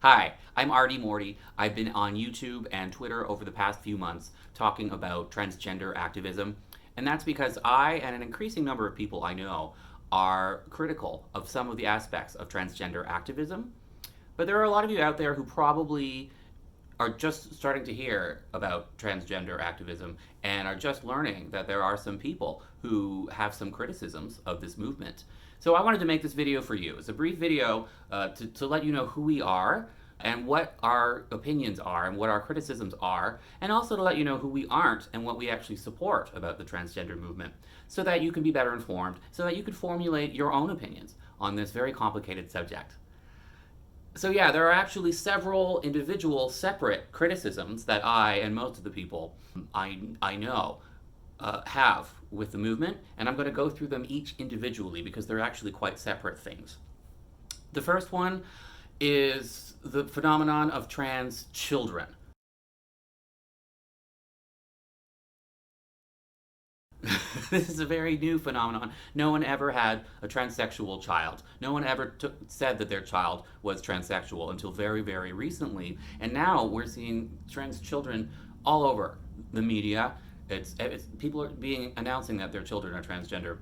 Hi, I'm Artie Morty. I've been on YouTube and Twitter over the past few months talking about transgender activism, and that's because I and an increasing number of people I know are critical of some of the aspects of transgender activism. But there are a lot of you out there who probably are just starting to hear about transgender activism and are just learning that there are some people who have some criticisms of this movement. So I wanted to make this video for you. It's a brief video to let you know who we are and what our opinions are and what our criticisms are, and also to let you know who we aren't and what we actually support about the transgender movement, so that you can be better informed, so that you can formulate your own opinions on this very complicated subject. So yeah, there are actually several individual separate criticisms that I and most of the people I know have with the movement, and I'm going to go through them each individually because they're actually quite separate things. The first one is the phenomenon of trans children. This is a very new phenomenon. No one ever had a transsexual child. No one ever said that their child was transsexual until very, very recently. And now we're seeing trans children all over the media. It's people are announcing that their children are transgender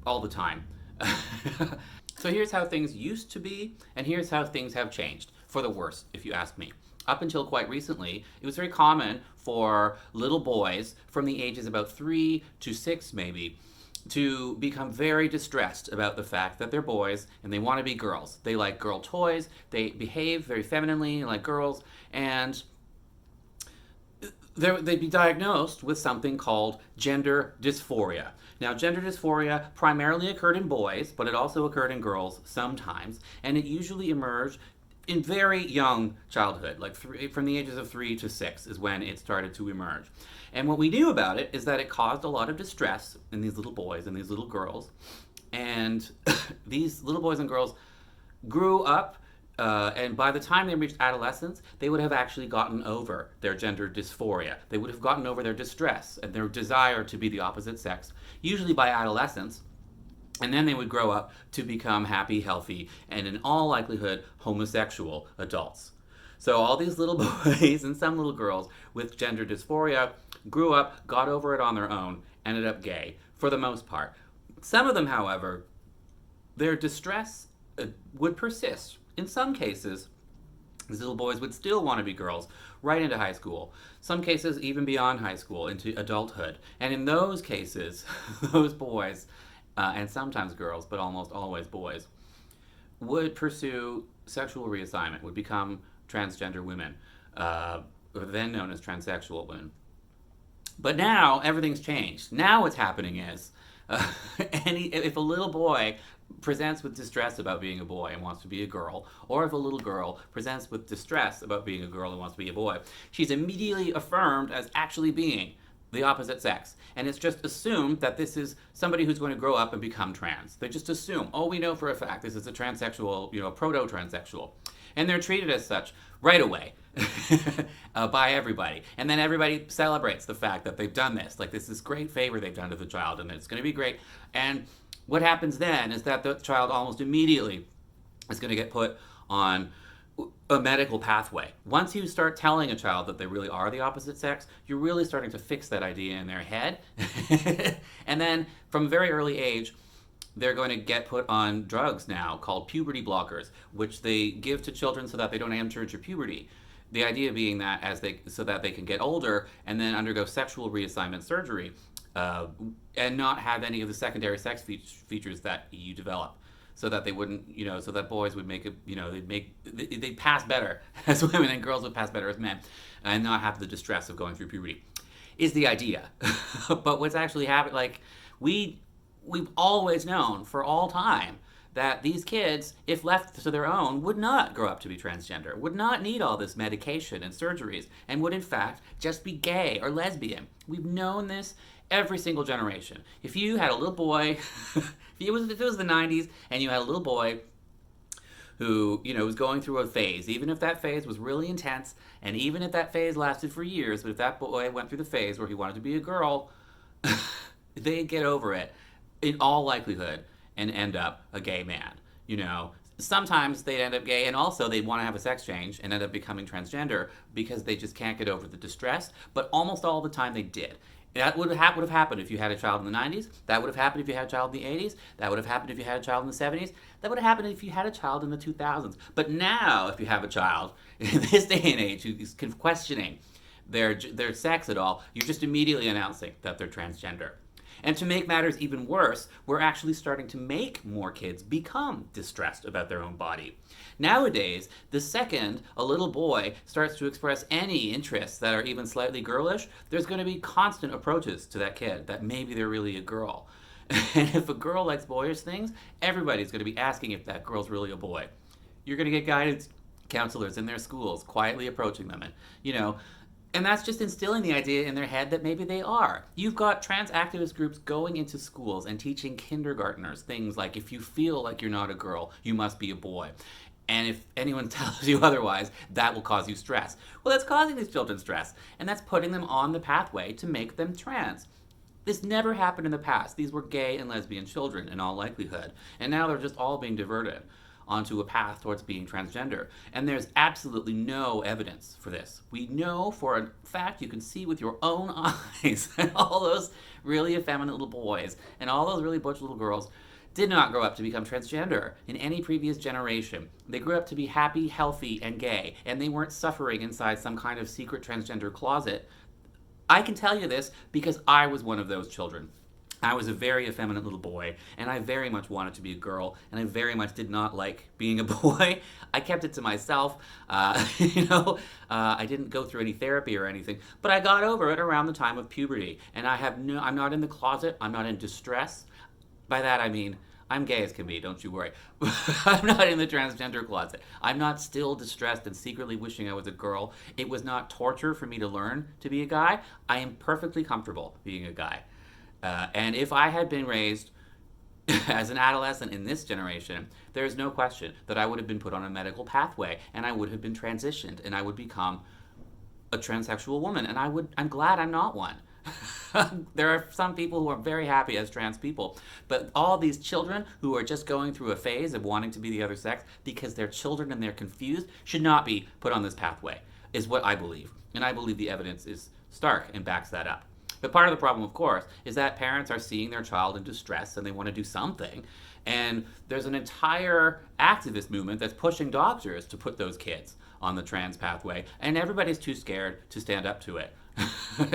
all the time. So here's how things used to be, and here's how things have changed, for the worse, if you ask me. Up until quite recently, it was very common for little boys from the ages about 3 to 6 maybe to become very distressed about the fact that they're boys and they want to be girls. They like girl toys, they behave very femininely like girls, and they'd be diagnosed with something called gender dysphoria. Now, gender dysphoria primarily occurred in boys, but it also occurred in girls sometimes, and it usually emerged in very young childhood, like from the ages of 3 to 6 is when it started to emerge. And what we knew about it is that it caused a lot of distress in these little boys and these little girls. And these little boys and girls grew up, and by the time they reached adolescence, they would have actually gotten over their gender dysphoria. They would have gotten over their distress and their desire to be the opposite sex, usually by adolescence. And then they would grow up to become happy, healthy, and in all likelihood, homosexual adults. So all these little boys and some little girls with gender dysphoria grew up, got over it on their own, ended up gay, for the most part. Some of them, however, their distress would persist. In some cases, these little boys would still want to be girls right into high school. Some cases even beyond high school, into adulthood. And in those cases, those boys, and sometimes girls, but almost always boys, would pursue sexual reassignment, would become transgender women, then known as transsexual women. But now everything's changed. Now what's happening is, if a little boy presents with distress about being a boy and wants to be a girl, or if a little girl presents with distress about being a girl and wants to be a boy, she's immediately affirmed as actually being the opposite sex. And it's just assumed that this is somebody who's going to grow up and become trans. They just assume, oh, we know for a fact this is a transsexual, proto-transsexual. And they're treated as such right away by everybody. And then everybody celebrates the fact that they've done this. Like, this is great favor they've done to the child, and it's going to be great. And what happens then is that the child almost immediately is going to get put on a medical pathway. Once you start telling a child that they really are the opposite sex, you're really starting to fix that idea in their head. And then from a very early age, they're going to get put on drugs now called puberty blockers, which they give to children so that they don't enter into puberty. The idea being that so that they can get older and then undergo sexual reassignment surgery, and not have any of the secondary sex features that you develop, so that they wouldn't, so that boys would make it, they'd pass better as women and girls would pass better as men, and not have the distress of going through puberty, is the idea. But what's actually happened, we've always known for all time that these kids, if left to their own, would not grow up to be transgender, would not need all this medication and surgeries, and would in fact just be gay or lesbian. We've known this every single generation. If you had a little boy, if it was the 90s, and you had a little boy who, was going through a phase, even if that phase was really intense, and even if that phase lasted for years, but if that boy went through the phase where he wanted to be a girl, they'd get over it, in all likelihood, and end up a gay man. sometimes they end up gay, and also they want to have a sex change and end up becoming transgender because they just can't get over the distress. But almost all the time they did. That would have happened if you had a child in the 90s. That would have happened if you had a child in the 80s. That would have happened if you had a child in the 70s. That would have happened if you had a child in the 2000s. But now, if you have a child in this day and age who is questioning their sex at all, you're just immediately announcing that they're transgender. And to make matters even worse, we're actually starting to make more kids become distressed about their own body. Nowadays, the second a little boy starts to express any interests that are even slightly girlish, there's going to be constant approaches to that kid that maybe they're really a girl. And if a girl likes boyish things, everybody's going to be asking if that girl's really a boy. You're going to get guidance counselors in their schools quietly approaching them, and that's just instilling the idea in their head that maybe they are. You've got trans activist groups going into schools and teaching kindergartners things like, if you feel like you're not a girl, you must be a boy. And if anyone tells you otherwise, that will cause you stress. Well, that's causing these children stress, and that's putting them on the pathway to make them trans. This never happened in the past. These were gay and lesbian children in all likelihood, and now they're just all being diverted onto a path towards being transgender. And there's absolutely no evidence for this. We know for a fact, you can see with your own eyes, that all those really effeminate little boys and all those really butch little girls did not grow up to become transgender in any previous generation. They grew up to be happy, healthy, and gay, and they weren't suffering inside some kind of secret transgender closet. I can tell you this because I was one of those children. I was a very effeminate little boy, and I very much wanted to be a girl, and I very much did not like being a boy. I kept it to myself. I didn't go through any therapy or anything, but I got over it around the time of puberty, and I'm not in the closet. I'm not in distress. By that I mean, I'm gay as can be, don't you worry. I'm not in the transgender closet. I'm not still distressed and secretly wishing I was a girl. It was not torture for me to learn to be a guy. I am perfectly comfortable being a guy. And if I had been raised as an adolescent in this generation, there is no question that I would have been put on a medical pathway, and I would have been transitioned, and I would become a transsexual woman, and I'm glad I'm not one. There are some people who are very happy as trans people, but all these children who are just going through a phase of wanting to be the other sex because they're children and they're confused should not be put on this pathway, is what I believe. And I believe the evidence is stark and backs that up. But part of the problem, of course, is that parents are seeing their child in distress and they want to do something. And there's an entire activist movement that's pushing doctors to put those kids on the trans pathway, and everybody's too scared to stand up to it.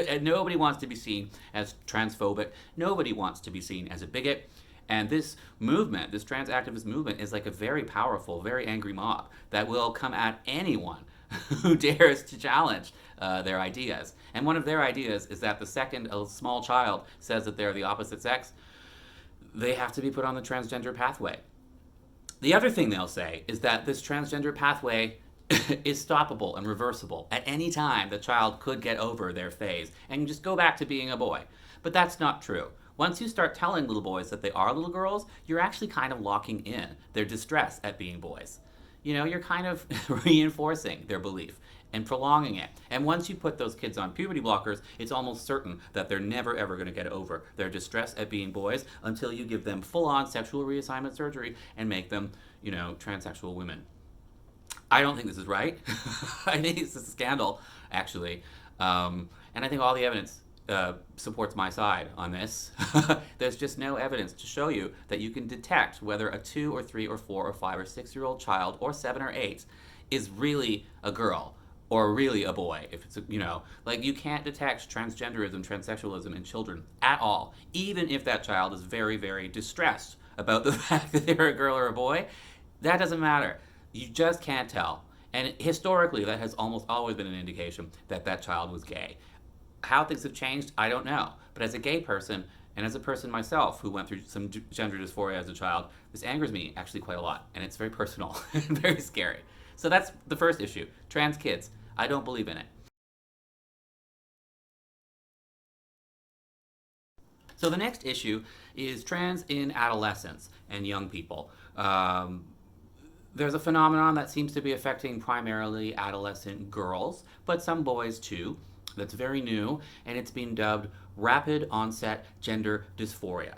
And nobody wants to be seen as transphobic. Nobody wants to be seen as a bigot. And this movement, this trans activist movement, is like a very powerful, very angry mob that will come at anyone who dares to challenge their ideas. And one of their ideas is that the second a small child says that they're the opposite sex, they have to be put on the transgender pathway. The other thing they'll say is that this transgender pathway is stoppable and reversible. At any time, the child could get over their phase and just go back to being a boy. But that's not true. Once you start telling little boys that they are little girls, you're actually kind of locking in their distress at being boys. You're kind of reinforcing their belief and prolonging it. And once you put those kids on puberty blockers, it's almost certain that they're never ever going to get over their distress at being boys until you give them full-on sexual reassignment surgery and make them, transsexual women. I don't think this is right. I think it's a scandal, actually. And I think all the evidence supports my side on this. There's just no evidence to show you that you can detect whether a 2 or 3 or 4 or 5 or 6-year-old child or 7 or 8 is really a girl or really a boy. If it's you can't detect transgenderism, transsexualism in children at all, even if that child is very, very distressed about the fact that they're a girl or a boy. That doesn't matter. You just can't tell. And historically, that has almost always been an indication that that child was gay. How things have changed, I don't know. But as a gay person, and as a person myself who went through some gender dysphoria as a child, this angers me actually quite a lot. And it's very personal and very scary. So that's the first issue. Trans kids. I don't believe in it. So the next issue is trans in adolescents and young people. There's a phenomenon that seems to be affecting primarily adolescent girls, but some boys too. That's very new, and it's been dubbed rapid onset gender dysphoria.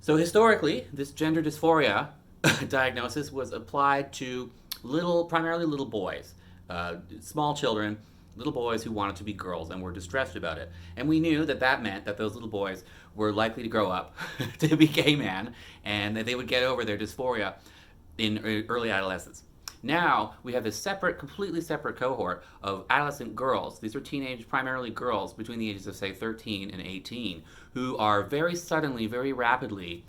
So historically, this gender dysphoria diagnosis was applied to primarily little boys, small children, little boys who wanted to be girls and were distressed about it. And we knew that that meant that those little boys were likely to grow up to be gay men and that they would get over their dysphoria in early adolescence. Now we have this completely separate cohort of adolescent girls. These are teenage, primarily girls between the ages of, say, 13 and 18, who are very suddenly, very rapidly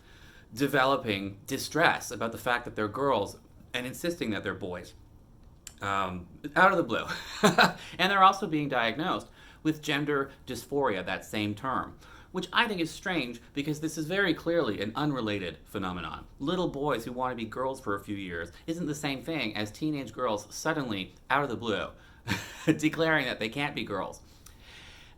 developing distress about the fact that they're girls and insisting that they're boys. Out of the blue. And they're also being diagnosed with gender dysphoria, that same term, which I think is strange because this is very clearly an unrelated phenomenon. Little boys who want to be girls for a few years isn't the same thing as teenage girls suddenly, out of the blue, declaring that they can't be girls.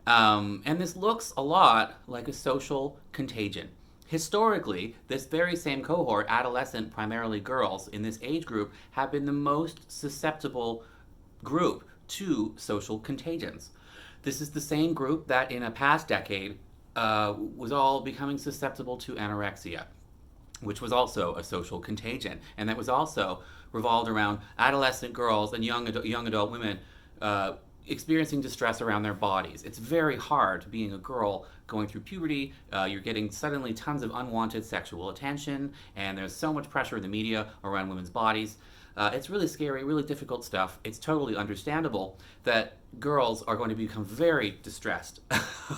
And this looks a lot like a social contagion. Historically, this very same cohort, adolescent, primarily girls, in this age group, have been the most susceptible group to social contagions. This is the same group that in a past decade was all becoming susceptible to anorexia, which was also a social contagion, and that was also revolved around adolescent girls and young adult women experiencing distress around their bodies. It's very hard being a girl going through puberty. You're getting suddenly tons of unwanted sexual attention, and there's so much pressure in the media around women's bodies. It's really scary, really difficult stuff. It's totally understandable that girls are going to become very distressed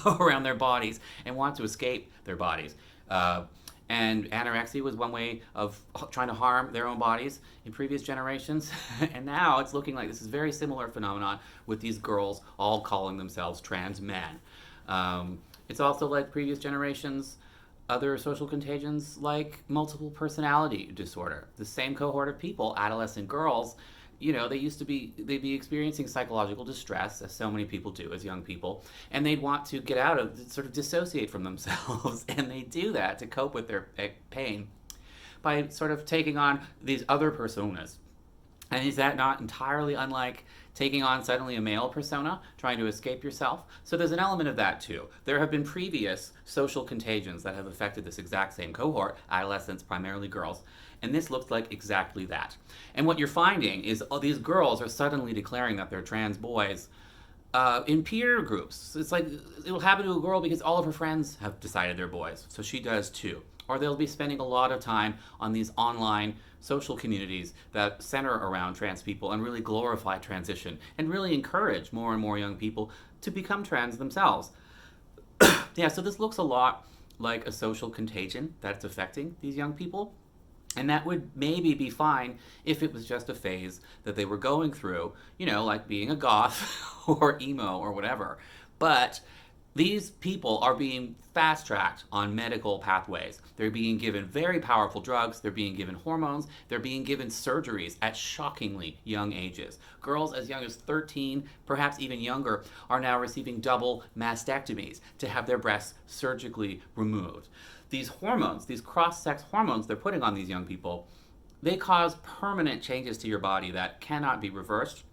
around their bodies and want to escape their bodies. And anorexia was one way of trying to harm their own bodies in previous generations. And now it's looking like this is a very similar phenomenon with these girls all calling themselves trans men. It's also like previous generations, other social contagions like multiple personality disorder. The same cohort of people, adolescent girls, they'd be experiencing psychological distress, as so many people do as young people, and they'd want to get out of, sort of dissociate from themselves, and they do that to cope with their pain by sort of taking on these other personas. And is that not entirely unlike taking on suddenly a male persona, trying to escape yourself? So there's an element of that too. There have been previous social contagions that have affected this exact same cohort, adolescents, primarily girls, and this looks like exactly that. And what you're finding is these girls are suddenly declaring that they're trans boys in peer groups. It's like it'll happen to a girl because all of her friends have decided they're boys, so she does too. Or they'll be spending a lot of time on these online social communities that center around trans people and really glorify transition and really encourage more and more young people to become trans themselves. Yeah, so this looks a lot like a social contagion that's affecting these young people. And that would maybe be fine if it was just a phase that they were going through, like being a goth or emo or whatever. But these people are being fast-tracked on medical pathways. They're being given very powerful drugs, they're being given hormones, they're being given surgeries at shockingly young ages. Girls as young as 13, perhaps even younger, are now receiving double mastectomies to have their breasts surgically removed. These hormones, these cross-sex hormones they're putting on these young people, they cause permanent changes to your body that cannot be reversed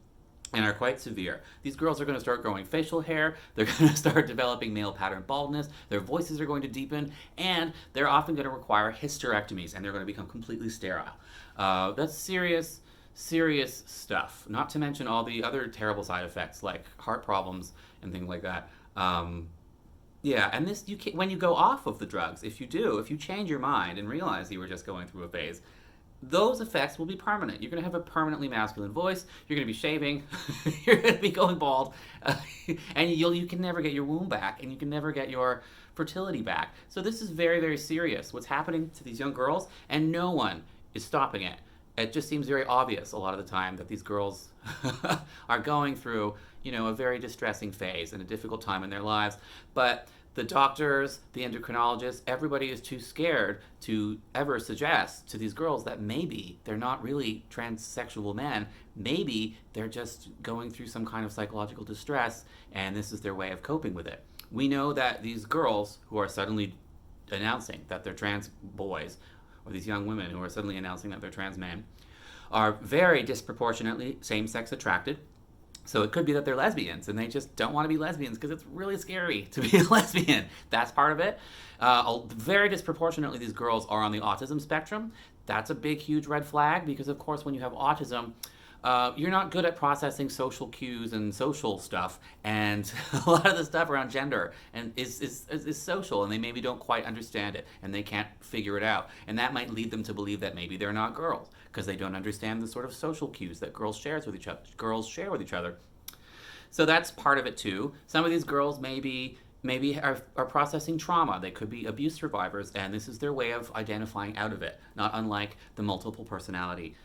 and are quite severe. These girls are going to start growing facial hair, they're going to start developing male pattern baldness, their voices are going to deepen, and they're often going to require hysterectomies, and they're going to become completely sterile. That's serious stuff, not to mention all the other terrible side effects like heart problems and things like that. Yeah, and this when you go off of the drugs, if you change your mind and realize you were just going through a phase, those effects will be permanent. You're going to have a permanently masculine voice, you're going to be shaving, you're going to be going bald, and you can never get your womb back, and you can never get your fertility back. So this is very, very serious, what's happening to these young girls, and no one is stopping it. It just seems very obvious a lot of the time that these girls are going through, a very distressing phase and a difficult time in their lives. But the doctors, the endocrinologists, everybody is too scared to ever suggest to these girls that maybe they're not really transsexual men. Maybe they're just going through some kind of psychological distress, and this is their way of coping with it. We know that these girls who are suddenly announcing that they're trans boys, or these young women who are suddenly announcing that they're trans men, are very disproportionately same-sex attracted. So it could be that they're lesbians and they just don't want to be lesbians because it's really scary to be a lesbian. That's part of it. Very disproportionately, these girls are on the autism spectrum. That's a big, huge red flag because, of course, when you have autism, you're not good at processing social cues and social stuff, and a lot of the stuff around gender and is social, and they maybe don't quite understand it, and they can't figure it out, and that might lead them to believe that maybe they're not girls because they don't understand the sort of social cues that girls share with each other. So that's part of it too. Some of these girls maybe are processing trauma. They could be abuse survivors, and this is their way of identifying out of it, not unlike the multiple personality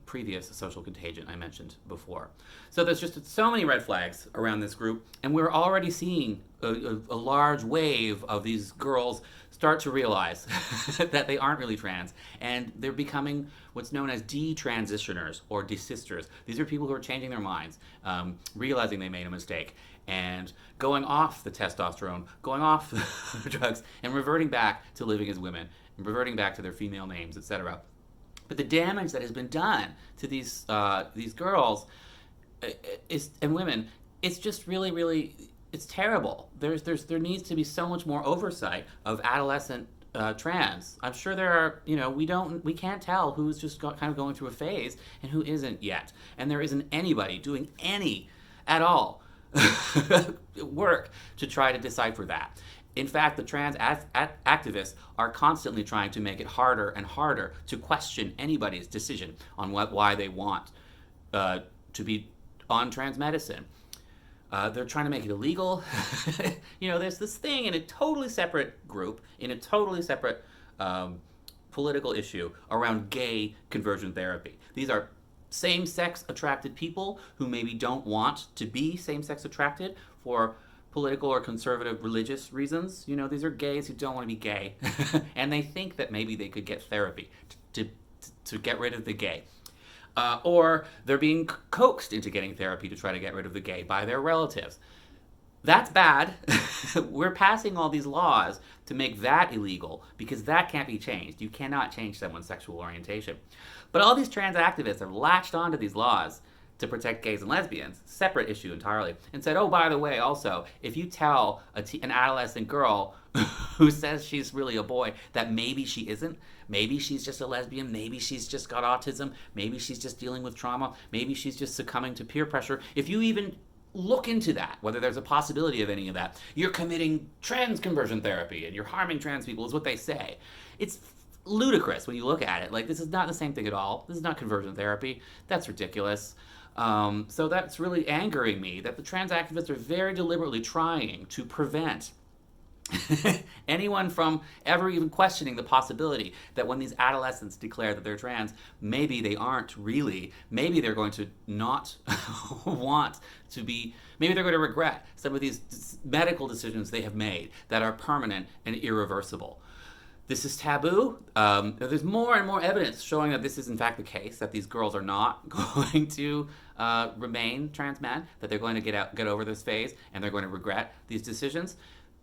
previous social contagion I mentioned before. So there's just so many red flags around this group, and we're already seeing a large wave of these girls start to realize that they aren't really trans, and they're becoming what's known as detransitioners or desisters. These are people who are changing their minds, realizing they made a mistake, and going off the testosterone, going off the drugs, and reverting back to living as women, and reverting back to their female names, etc. But the damage that has been done to these girls and women, it's just really it's terrible. There needs to be so much more oversight of adolescent trans. I'm sure there are, we can't tell who's just kind of going through a phase and who isn't yet, and there isn't anybody doing any at all work to try to decipher that. In fact, the trans activists are constantly trying to make it harder and harder to question anybody's decision on why they want to be on trans medicine. They're trying to make it illegal. There's this thing in a totally separate group, in a totally separate political issue around gay conversion therapy. These are same-sex attracted people who maybe don't want to be same-sex attracted for political or conservative religious reasons. These are gays who don't want to be gay, and they think that maybe they could get therapy to get rid of the gay. Or they're being coaxed into getting therapy to try to get rid of the gay by their relatives. That's bad. We're passing all these laws to make that illegal because that can't be changed. You cannot change someone's sexual orientation. But all these trans activists have latched onto these laws to protect gays and lesbians, separate issue entirely, and said, oh, by the way, also, if you tell an adolescent girl who says she's really a boy that maybe she isn't, maybe she's just a lesbian, maybe she's just got autism, maybe she's just dealing with trauma, maybe she's just succumbing to peer pressure, if you even look into that, whether there's a possibility of any of that, you're committing trans conversion therapy and you're harming trans people, is what they say. It's ludicrous when you look at it. Like, this is not the same thing at all. This is not conversion therapy. That's ridiculous. So that's really angering me that the trans activists are very deliberately trying to prevent anyone from ever even questioning the possibility that when these adolescents declare that they're trans, maybe they aren't really. Maybe they're going to not want to be, maybe they're going to regret some of these medical decisions they have made that are permanent and irreversible. This is taboo. There's more and more evidence showing that this is in fact the case, that these girls are not going to remain trans men, that they're going to get over this phase, and they're going to regret these decisions.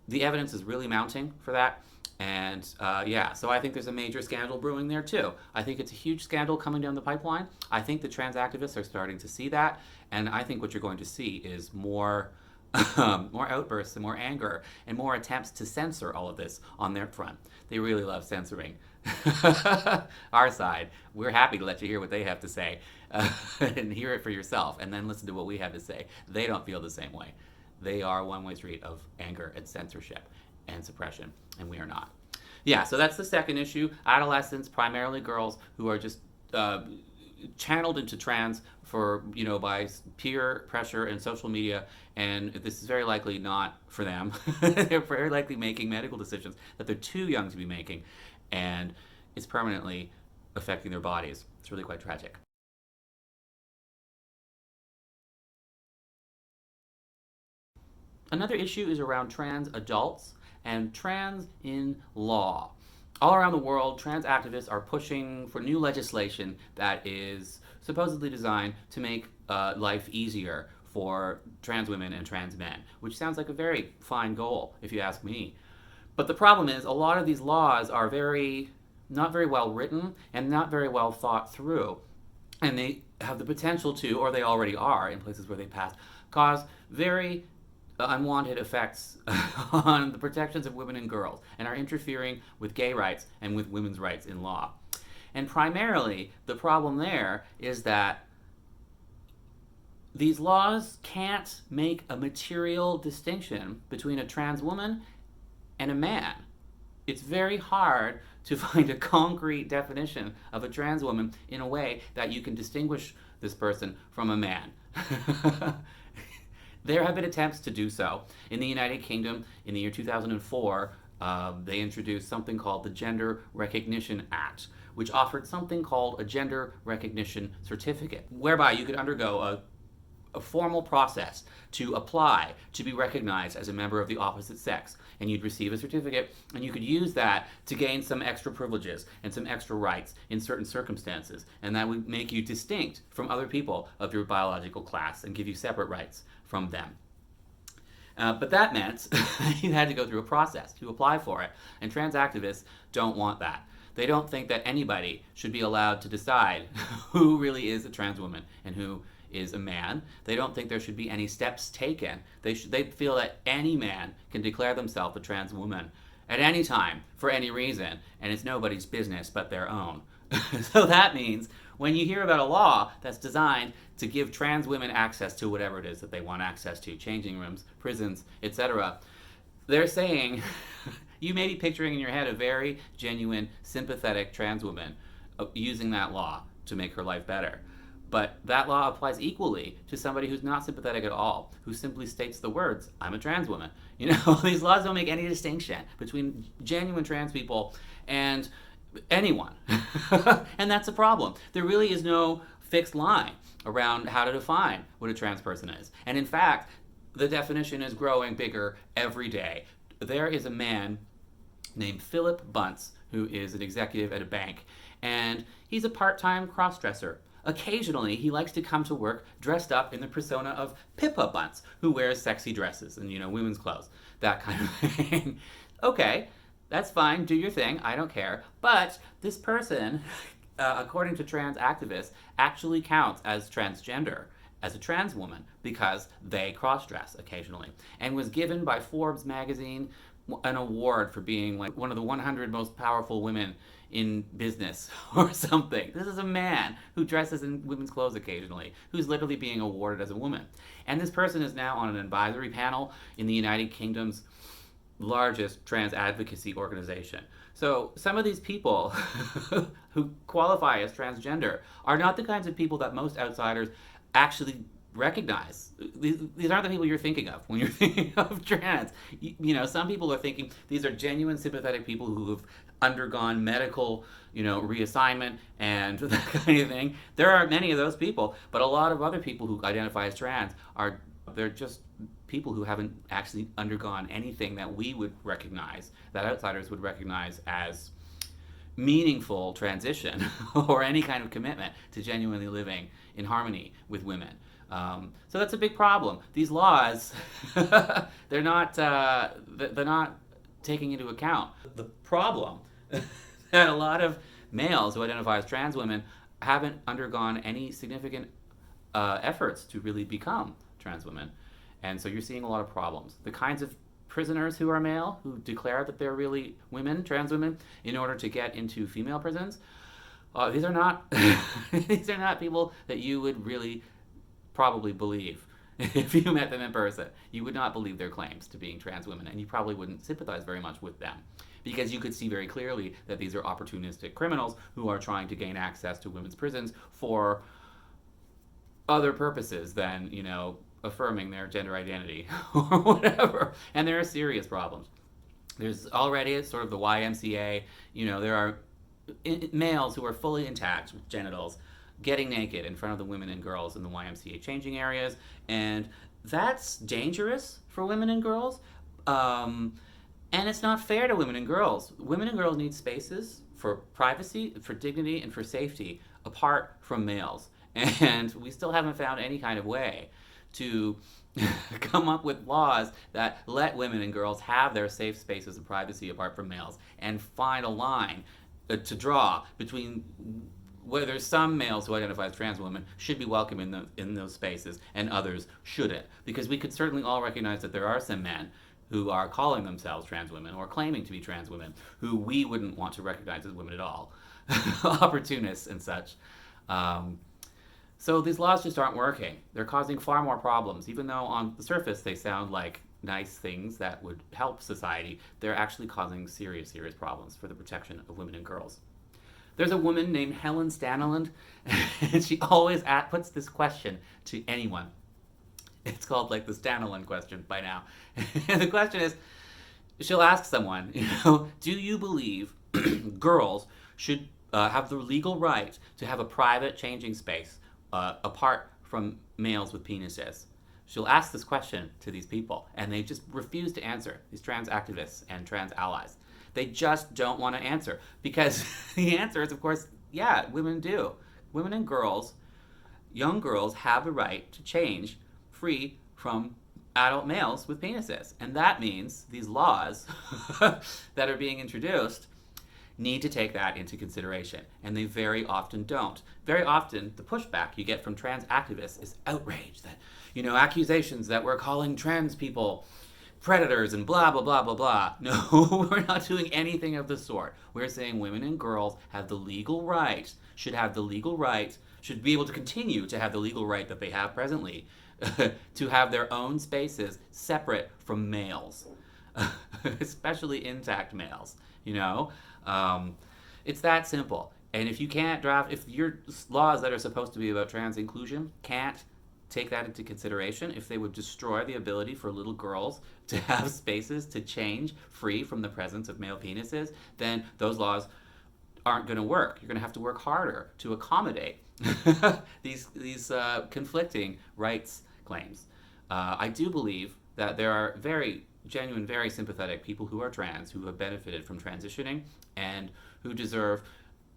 The evidence is really mounting for that. And so I think there's a major scandal brewing there too. I think it's a huge scandal coming down the pipeline. I think the trans activists are starting to see that. And I think what you're going to see is more outbursts and more anger and more attempts to censor all of this on their front. They really love censoring our side. We're happy to let you hear what they have to say and hear it for yourself and then listen to what we have to say. They don't feel the same way. They are a one-way street of anger and censorship and suppression, and we are not. Yeah, so that's the second issue. Adolescents, primarily girls, who are just channeled into trans by peer pressure and social media, and this is very likely not for them. They're very likely making medical decisions that they're too young to be making, and it's permanently affecting their bodies. It's really quite tragic. Another issue is around trans adults and trans in law. All around the world, trans activists are pushing for new legislation that is supposedly designed to make life easier for trans women and trans men, which sounds like a very fine goal, if you ask me. But the problem is, a lot of these laws are not very well written and not very well thought through. And they have the potential to, or they already are in places where they pass, cause very unwanted effects on the protections of women and girls, and are interfering with gay rights and with women's rights in law. And primarily, the problem there is that these laws can't make a material distinction between a trans woman and a man. It's very hard to find a concrete definition of a trans woman in a way that you can distinguish this person from a man. There have been attempts to do so. In the United Kingdom, in the year 2004, they introduced something called the Gender Recognition Act, which offered something called a gender recognition certificate, whereby you could undergo a formal process to apply to be recognized as a member of the opposite sex. And you'd receive a certificate, and you could use that to gain some extra privileges and some extra rights in certain circumstances. And that would make you distinct from other people of your biological class and give you separate rights from them. But that meant you had to go through a process to apply for it. And trans activists don't want that. They don't think that anybody should be allowed to decide who really is a trans woman and who is a man. They don't think there should be any steps taken. They feel that any man can declare themselves a trans woman at any time for any reason, and it's nobody's business but their own. So that means when you hear about a law that's designed to give trans women access to whatever it is that they want access to, changing rooms, prisons, etc., they're saying you may be picturing in your head a very genuine, sympathetic trans woman using that law to make her life better. But that law applies equally to somebody who's not sympathetic at all, who simply states the words, I'm a trans woman. You know, these laws don't make any distinction between genuine trans people and anyone. And that's a problem. There really is no fixed line around how to define what a trans person is. And in fact, the definition is growing bigger every day. There is a man named Philip Bunce, who is an executive at a bank, and he's a part-time cross-dresser. Occasionally, he likes to come to work dressed up in the persona of Pippa Bunce, who wears sexy dresses and, women's clothes, that kind of thing. Okay, that's fine, do your thing, I don't care. But this person, according to trans activists, actually counts as transgender, as a trans woman, because they cross-dress occasionally, and was given by Forbes magazine an award for being like one of the 100 most powerful women in business or something. This is a man who dresses in women's clothes occasionally, who's literally being awarded as a woman. And this person is now on an advisory panel in the United Kingdom's largest trans advocacy organization. So some of these people who qualify as transgender are not the kinds of people that most outsiders actually recognize. These aren't the people you're thinking of when you're thinking of trans. Some people are thinking these are genuine sympathetic people who have undergone medical, reassignment and that kind of thing. There are many of those people, but a lot of other people who identify as trans they're just people who haven't actually undergone anything that we would recognize, that outsiders would recognize as meaningful transition or any kind of commitment to genuinely living in harmony with women. So that's a big problem. These laws, they're not taking into account the problem that a lot of males who identify as trans women haven't undergone any significant efforts to really become trans women. And so you're seeing a lot of problems. The kinds of prisoners who are male, who declare that they're really women, trans women, in order to get into female prisons, these are not these are not people that you would really probably believe. If you met them in person, you would not believe their claims to being trans women, and you probably wouldn't sympathize very much with them, because you could see very clearly that these are opportunistic criminals who are trying to gain access to women's prisons for other purposes than, affirming their gender identity or whatever. And there are serious problems. There's already sort of the YMCA, there are males who are fully intact with genitals getting naked in front of the women and girls in the YMCA changing areas, and that's dangerous for women and girls, and it's not fair to women and girls. Women and girls need spaces for privacy, for dignity, and for safety apart from males, and we still haven't found any kind of way to come up with laws that let women and girls have their safe spaces of privacy apart from males, and find a line to draw between whether some males who identify as trans women should be welcome in those spaces and others shouldn't. Because we could certainly all recognize that there are some men who are calling themselves trans women or claiming to be trans women who we wouldn't want to recognize as women at all. opportunists and such. Um, so these laws just aren't working. They're causing far more problems, even though on the surface they sound like nice things that would help society. They're actually causing serious, serious problems for the protection of women and girls. There's a woman named Helen Staniland, and she always puts this question to anyone. It's called like the Staniland question by now. And the question is, she'll ask someone, do you believe girls should have the legal right to have a private changing space apart from males with penises? She'll ask this question to these people, and they just refuse to answer, these trans activists and trans allies. They just don't want to answer because the answer is, of course, yeah, women do. Women and girls, young girls, have the right to change free from adult males with penises. And that means these laws that are being introduced need to take that into consideration. And they very often don't. Very often, the pushback you get from trans activists is outrage that, accusations that we're calling trans people predators and blah, blah, blah, blah, blah. No, we're not doing anything of the sort. We're saying women and girls have the legal right, should be able to continue to have the legal right that they have presently to have their own spaces separate from males, especially intact males, It's that simple. And if your laws that are supposed to be about trans inclusion can't take that into consideration, if they would destroy the ability for little girls to have spaces to change free from the presence of male penises, then those laws aren't going to work. You're going to have to work harder to accommodate these conflicting rights claims. I do believe that there are very genuine, very sympathetic people who are trans, who have benefited from transitioning, and who deserve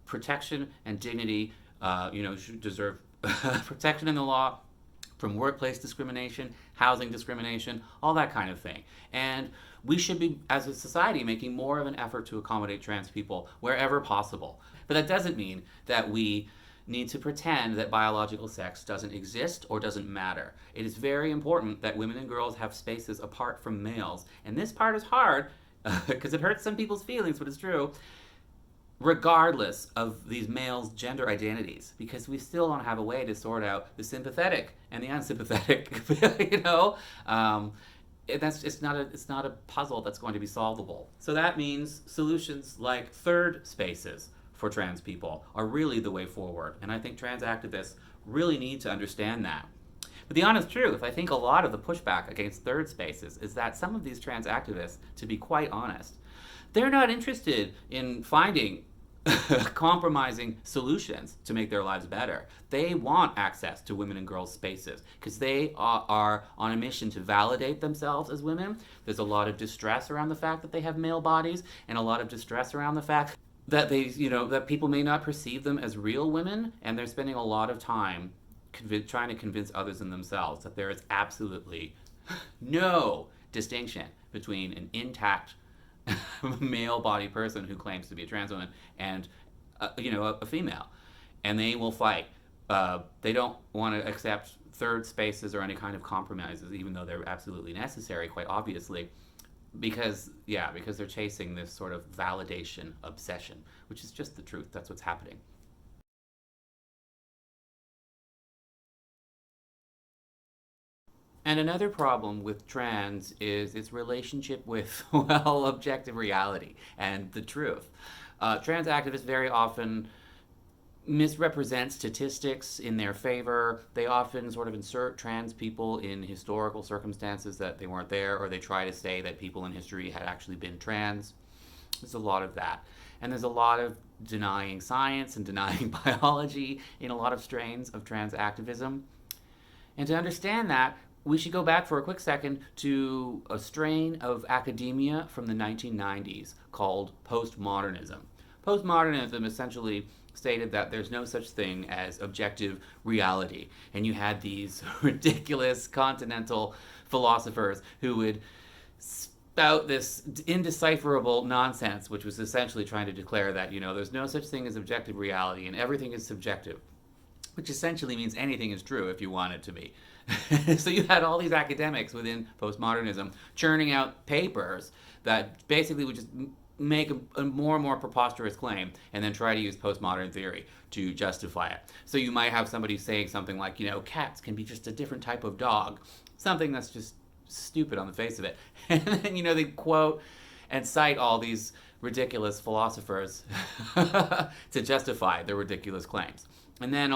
protection and dignity, should deserve protection in the law from workplace discrimination, housing discrimination, all that kind of thing. And we should be, as a society, making more of an effort to accommodate trans people wherever possible. But that doesn't mean that we need to pretend that biological sex doesn't exist or doesn't matter. It is very important that women and girls have spaces apart from males. And this part is hard because it hurts some people's feelings, but it's true, regardless of these males' gender identities, because we still don't have a way to sort out the sympathetic and the unsympathetic. It's not a puzzle that's going to be solvable. So that means solutions like third spaces for trans people are really the way forward, and I think trans activists really need to understand that. But the honest truth, I think a lot of the pushback against third spaces is that some of these trans activists, to be quite honest, they're not interested in finding compromising solutions to make their lives better. They want access to women and girls' spaces because they are on a mission to validate themselves as women. There's a lot of distress around the fact that they have male bodies, and a lot of distress around the fact that that people may not perceive them as real women, and they're spending a lot of time trying to convince others and themselves that there is absolutely no distinction between an intact male body person who claims to be a trans woman and a female, and they will fight. They don't want to accept third spaces or any kind of compromises, even though they're absolutely necessary, quite obviously, because they're chasing this sort of validation obsession, which is just the truth. That's what's happening. And another problem with trans is its relationship with, well, objective reality and the truth. Trans activists very often misrepresent statistics in their favor. They often sort of insert trans people in historical circumstances that they weren't there, or they try to say that people in history had actually been trans. There's a lot of that. And there's a lot of denying science and denying biology in a lot of strains of trans activism. And to understand that, we should go back for a quick second to a strain of academia from the 1990s called postmodernism. Postmodernism essentially stated that there's no such thing as objective reality, and you had these ridiculous continental philosophers who would spout this indecipherable nonsense, which was essentially trying to declare that, there's no such thing as objective reality and everything is subjective, which essentially means anything is true if you want it to be. So you had all these academics within postmodernism churning out papers that basically would just make a more and more preposterous claim and then try to use postmodern theory to justify it. So you might have somebody saying something like, cats can be just a different type of dog, something that's just stupid on the face of it. And then, they quote and cite all these ridiculous philosophers to justify their ridiculous claims. And then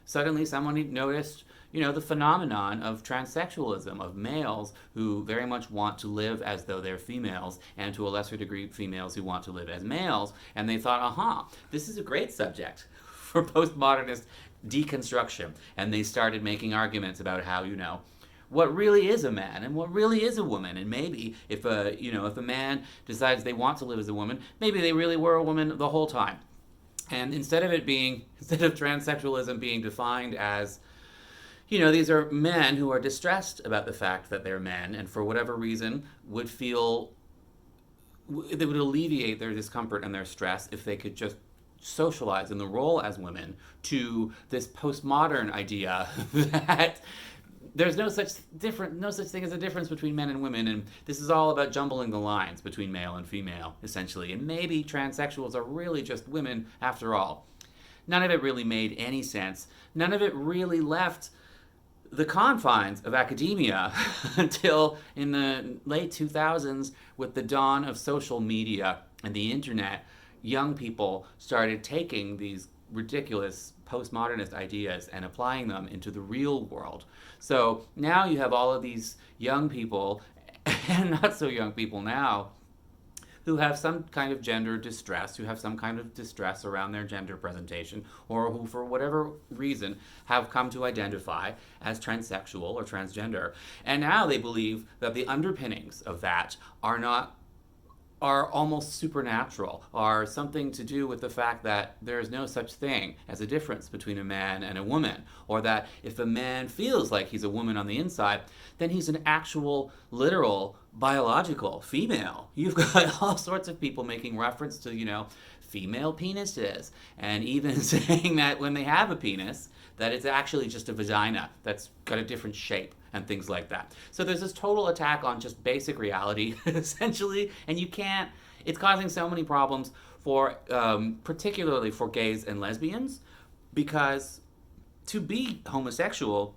suddenly someone noticed the phenomenon of transsexualism, of males who very much want to live as though they're females, and to a lesser degree, females who want to live as males. And they thought, this is a great subject for postmodernist deconstruction. And they started making arguments about how, what really is a man and what really is a woman. And maybe if a man decides they want to live as a woman, maybe they really were a woman the whole time. And instead of transsexualism being defined as, these are men who are distressed about the fact that they're men, and for whatever reason would feel they would alleviate their discomfort and their stress if they could just socialize in the role as women, to this postmodern idea that there's no such thing as a difference between men and women, and this is all about jumbling the lines between male and female, essentially. And maybe transsexuals are really just women after all. None of it really made any sense. None of it really left the confines of academia until in the late 2000s, with the dawn of social media and the internet. Young people started taking these ridiculous postmodernist ideas and applying them into the real world. So now you have all of these young people, and not so young people now, who have some kind of gender distress, who have some kind of distress around their gender presentation, or who, for whatever reason, have come to identify as transsexual or transgender. And now they believe that the underpinnings of that are almost supernatural, are something to do with the fact that there is no such thing as a difference between a man and a woman, or that if a man feels like he's a woman on the inside, then he's an actual, literal, biological female. You've got all sorts of people making reference to, female penises, and even saying that when they have a penis, that it's actually just a vagina that's got a different shape and things like that. So there's this total attack on just basic reality, essentially, and it's causing so many problems for, particularly for gays and lesbians, because to be homosexual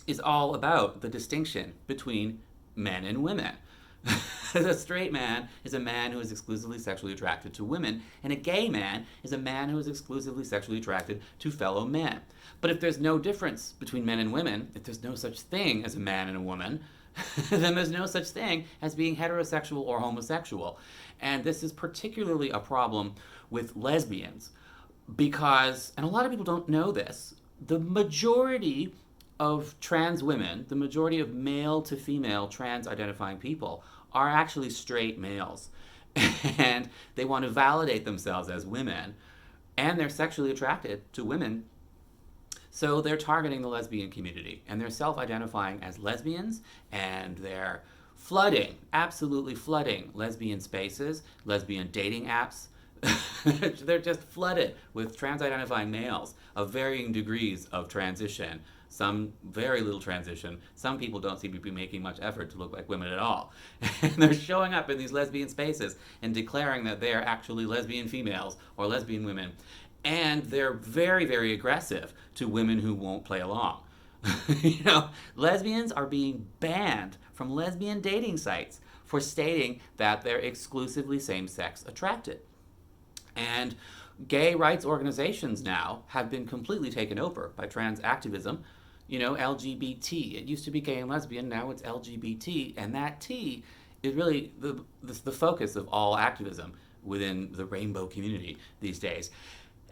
is all about the distinction between men and women. A straight man is a man who is exclusively sexually attracted to women, and a gay man is a man who is exclusively sexually attracted to fellow men. But if there's no difference between men and women, if there's no such thing as a man and a woman, then there's no such thing as being heterosexual or homosexual. And this is particularly a problem with lesbians, because, and a lot of people don't know this, the majority of trans women, the majority of male to female trans identifying people, are actually straight males. And they want to validate themselves as women, and they're sexually attracted to women. So they're targeting the lesbian community, and they're self-identifying as lesbians, and they're absolutely flooding lesbian spaces, lesbian dating apps. They're just flooded with trans-identifying males of varying degrees of transition. Some very little transition. Some people don't seem to be making much effort to look like women at all. And they're showing up in these lesbian spaces and declaring that they're actually lesbian females or lesbian women. And they're very, very aggressive to women who won't play along. Lesbians are being banned from lesbian dating sites for stating that they're exclusively same-sex attracted. And gay rights organizations now have been completely taken over by trans activism. LGBT. It used to be gay and lesbian, now it's LGBT, and that T is really the focus of all activism within the rainbow community these days.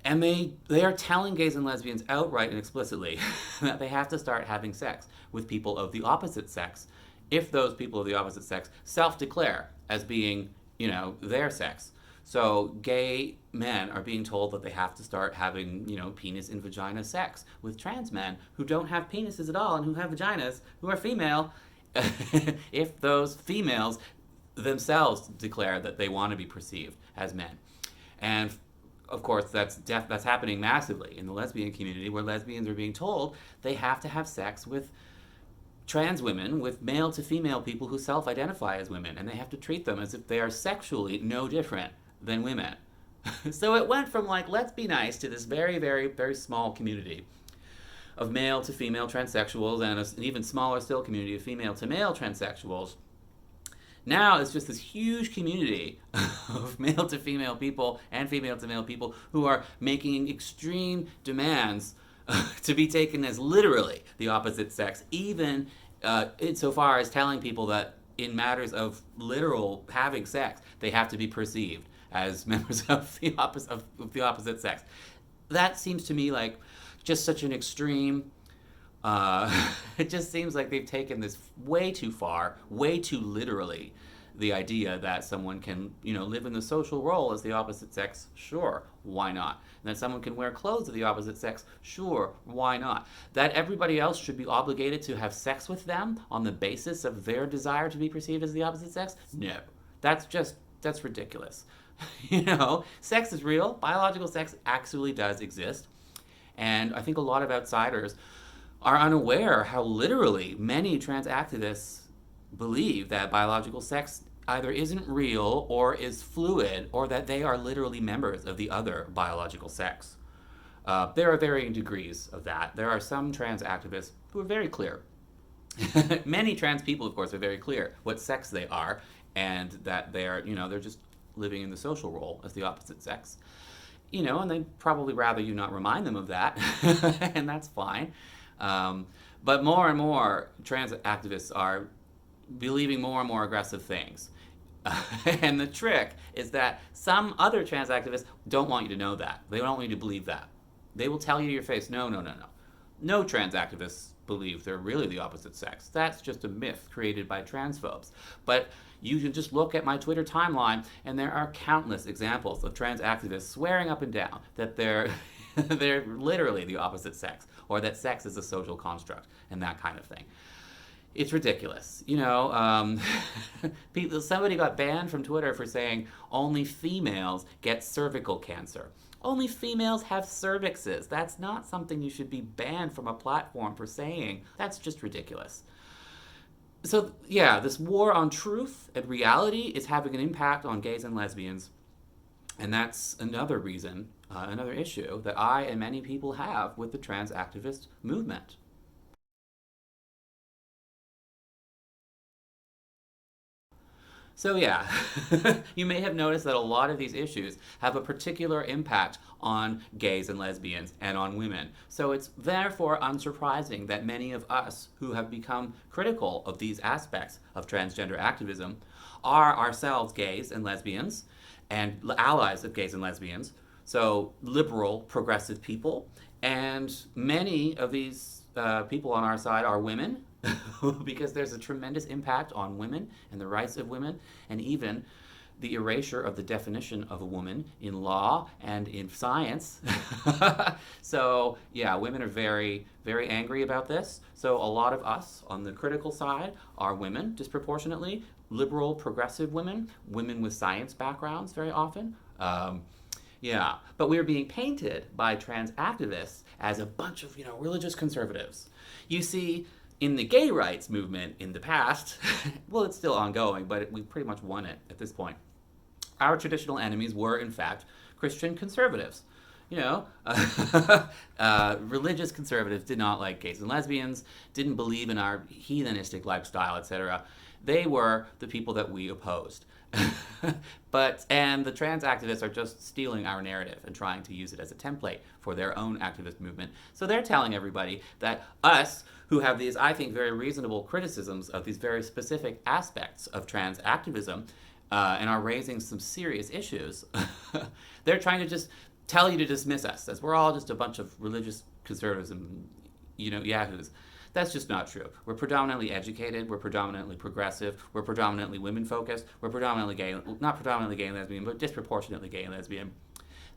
And they are telling gays and lesbians outright and explicitly that they have to start having sex with people of the opposite sex if those people of the opposite sex self-declare as being, their sex. So gay men are being told that they have to start having, penis and vagina sex with trans men who don't have penises at all and who have vaginas, who are female, if those females themselves declare that they want to be perceived as men. And of course, that's happening massively in the lesbian community, where lesbians are being told they have to have sex with trans women with male to female people who self identify as women, and they have to treat them as if they are sexually no different than women. So it went from like, let's be nice, to this very, very, very small community of male to female transsexuals, and an even smaller still community of female to male transsexuals. Now it's just this huge community of male to female people and female to male people who are making extreme demands to be taken as literally the opposite sex, even insofar as telling people that in matters of literal having sex, they have to be perceived as members of the opposite sex. That seems to me like just such an extreme. It just seems like they've taken this way too far, way too literally. The idea that someone can, live in the social role as the opposite sex, sure, why not? And that someone can wear clothes of the opposite sex, sure, why not? That everybody else should be obligated to have sex with them on the basis of their desire to be perceived as the opposite sex? No. That's ridiculous. Sex is real. Biological sex actually does exist. And I think a lot of outsiders are unaware how literally many trans activists believe that biological sex either isn't real or is fluid, or that they are literally members of the other biological sex. There are varying degrees of that. There are some trans activists who are very clear. Many trans people, of course, are very clear what sex they are, and that they're just living in the social role as the opposite sex. And they'd probably rather you not remind them of that, and that's fine. But more and more trans activists are believing more and more aggressive things. And the trick is that some other trans activists don't want you to know that. They don't want you to believe that. They will tell you to your face, no. No trans activists believe they're really the opposite sex. That's just a myth created by transphobes. But you can just look at my Twitter timeline, and there are countless examples of trans activists swearing up and down that they're literally the opposite sex, or that sex is a social construct, and that kind of thing. It's ridiculous. Somebody got banned from Twitter for saying only females get cervical cancer. Only females have cervixes. That's not something you should be banned from a platform for saying. That's just ridiculous. So, yeah, this war on truth and reality is having an impact on gays and lesbians. And that's another reason, another issue that I and many people have with the trans activist movement. So yeah, you may have noticed that a lot of these issues have a particular impact on gays and lesbians and on women. So it's therefore unsurprising that many of us who have become critical of these aspects of transgender activism are ourselves gays and lesbians and allies of gays and lesbians. So liberal, progressive people. And many of these people on our side are women, because there's a tremendous impact on women and the rights of women, and even the erasure of the definition of a woman in law and in science. So yeah, women are very, very angry about this. So a lot of us on the critical side are women, disproportionately, liberal, progressive women, women with science backgrounds very often. Yeah, but we're being painted by trans activists as a bunch of, religious conservatives. You see, in the gay rights movement in the past, well, it's still ongoing, but we've pretty much won it at this point. Our traditional enemies were, in fact, Christian conservatives. Religious conservatives did not like gays and lesbians, didn't believe in our heathenistic lifestyle, etc. They were the people that we opposed. And the trans activists are just stealing our narrative and trying to use it as a template for their own activist movement. So they're telling everybody that us, who have these, I think, very reasonable criticisms of these very specific aspects of trans activism, and are raising some serious issues, they're trying to just tell you to dismiss us, as we're all just a bunch of religious conservatives and, yahoos. That's just not true. We're predominantly educated, we're predominantly progressive, we're predominantly women-focused, we're predominantly gay, not predominantly gay and lesbian, but disproportionately gay and lesbian.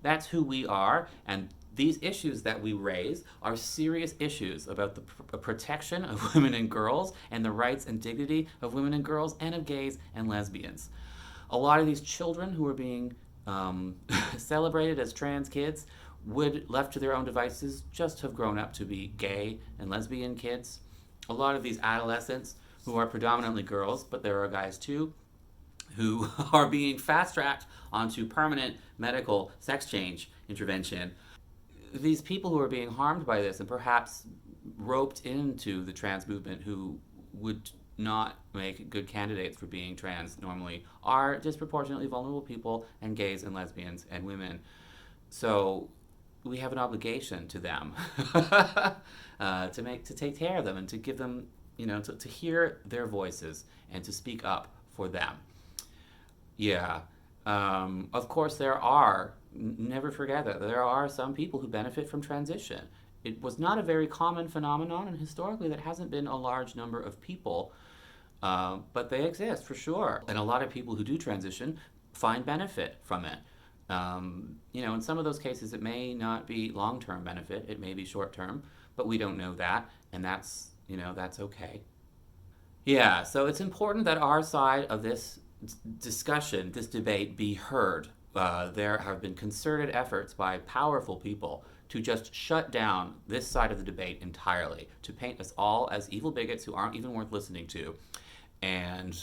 That's who we are, and these issues that we raise are serious issues about the protection of women and girls and the rights and dignity of women and girls and of gays and lesbians. A lot of these children who are being celebrated as trans kids would, left to their own devices, just have grown up to be gay and lesbian kids. a lot of these adolescents who are predominantly girls, but there are guys too, who are being fast-tracked onto permanent medical sex change intervention. These people who are being harmed by this and perhaps roped into the trans movement, who would not make good candidates for being trans normally, are disproportionately vulnerable people, and gays and lesbians and women. So we have an obligation to them to take care of them and to give them, to hear their voices and to speak up for them. Yeah. Of course, never forget that there are some people who benefit from transition. It was not a very common phenomenon, and historically, that hasn't been a large number of people, but they exist for sure. And a lot of people who do transition find benefit from it. In some of those cases, it may not be long-term benefit; it may be short-term, but we don't know that, and that's okay. Yeah. So it's important that our side of this discussion, this debate, be heard. There have been concerted efforts by powerful people to just shut down this side of the debate entirely, to paint us all as evil bigots who aren't even worth listening to. And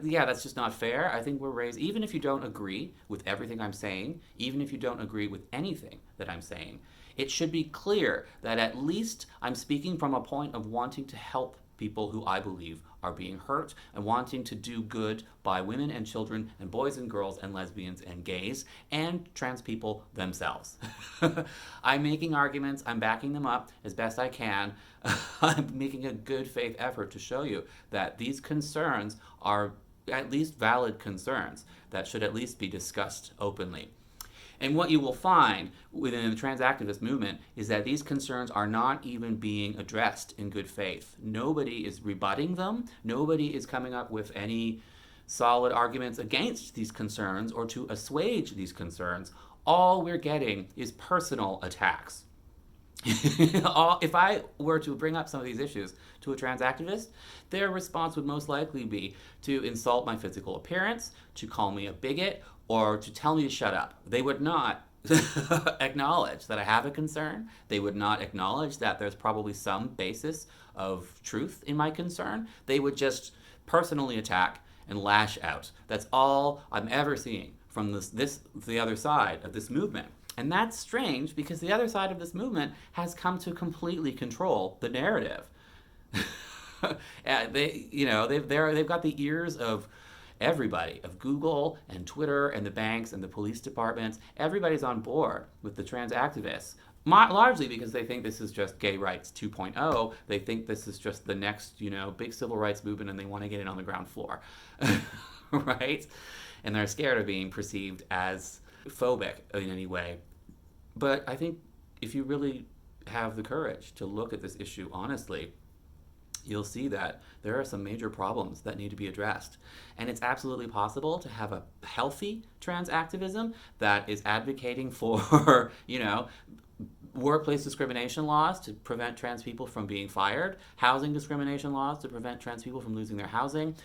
yeah, that's just not fair. I think we're raised, even if you don't agree with everything I'm saying, even if you don't agree with anything that I'm saying, it should be clear that at least I'm speaking from a point of wanting to help people who I believe are being hurt, and wanting to do good by women and children and boys and girls and lesbians and gays and trans people themselves. I'm making arguments, I'm backing them up as best I can. I'm making a good faith effort to show you that these concerns are at least valid concerns that should at least be discussed openly. And what you will find within the trans activist movement is that these concerns are not even being addressed in good faith. Nobody is rebutting them. Nobody is coming up with any solid arguments against these concerns or to assuage these concerns. All we're getting is personal attacks. If I were to bring up some of these issues to a trans activist, their response would most likely be to insult my physical appearance, to call me a bigot, or to tell me to shut up. They would not acknowledge that I have a concern. They would not acknowledge that there's probably some basis of truth in my concern. They would just personally attack and lash out. That's all I'm ever seeing from the other side of this movement. And that's strange because the other side of this movement has come to completely control the narrative. They've got the ears of everybody, of Google and Twitter and the banks and the police departments. Everybody's on board with the trans activists, largely because they think this is just gay rights 2.0. They think this is just the next, big civil rights movement, and they want to get it on the ground floor, right? And they're scared of being perceived as phobic in any way. But I think if you really have the courage to look at this issue honestly, you'll see that there are some major problems that need to be addressed. And it's absolutely possible to have a healthy trans activism that is advocating for, workplace discrimination laws to prevent trans people from being fired, housing discrimination laws to prevent trans people from losing their housing,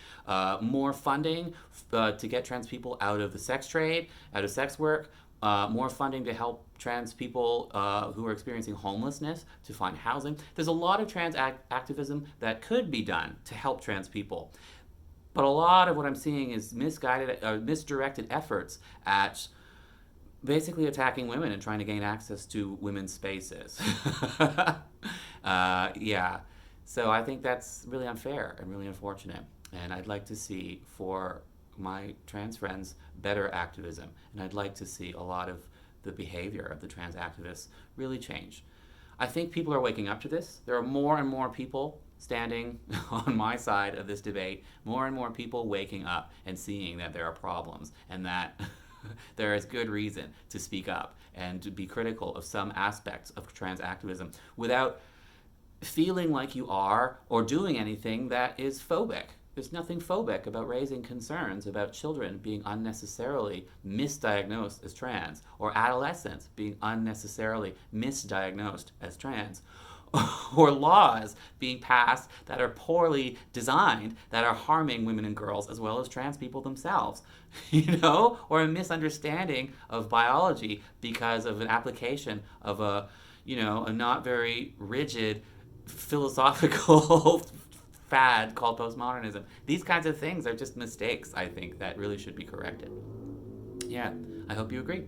more funding to get trans people out of the sex trade, out of sex work, more funding to help trans people who are experiencing homelessness to find housing. There's a lot of trans activism that could be done to help trans people. But a lot of what I'm seeing is misdirected efforts at basically attacking women and trying to gain access to women's spaces. Yeah. So I think that's really unfair and really unfortunate. And I'd like to see for my trans friends better activism. And I'd like to see a lot of the behavior of the trans activists really change. I think people are waking up to this. There are more and more people standing on my side of this debate, more and more people waking up and seeing that there are problems and that there is good reason to speak up and to be critical of some aspects of trans activism without feeling like you are or doing anything that is phobic. There's nothing phobic about raising concerns about children being unnecessarily misdiagnosed as trans, or adolescents being unnecessarily misdiagnosed as trans, or laws being passed that are poorly designed that are harming women and girls as well as trans people themselves, or a misunderstanding of biology because of an application of a not very rigid philosophical fad called postmodernism. These kinds of things are just mistakes, I think, that really should be corrected. Yeah, I hope you agree.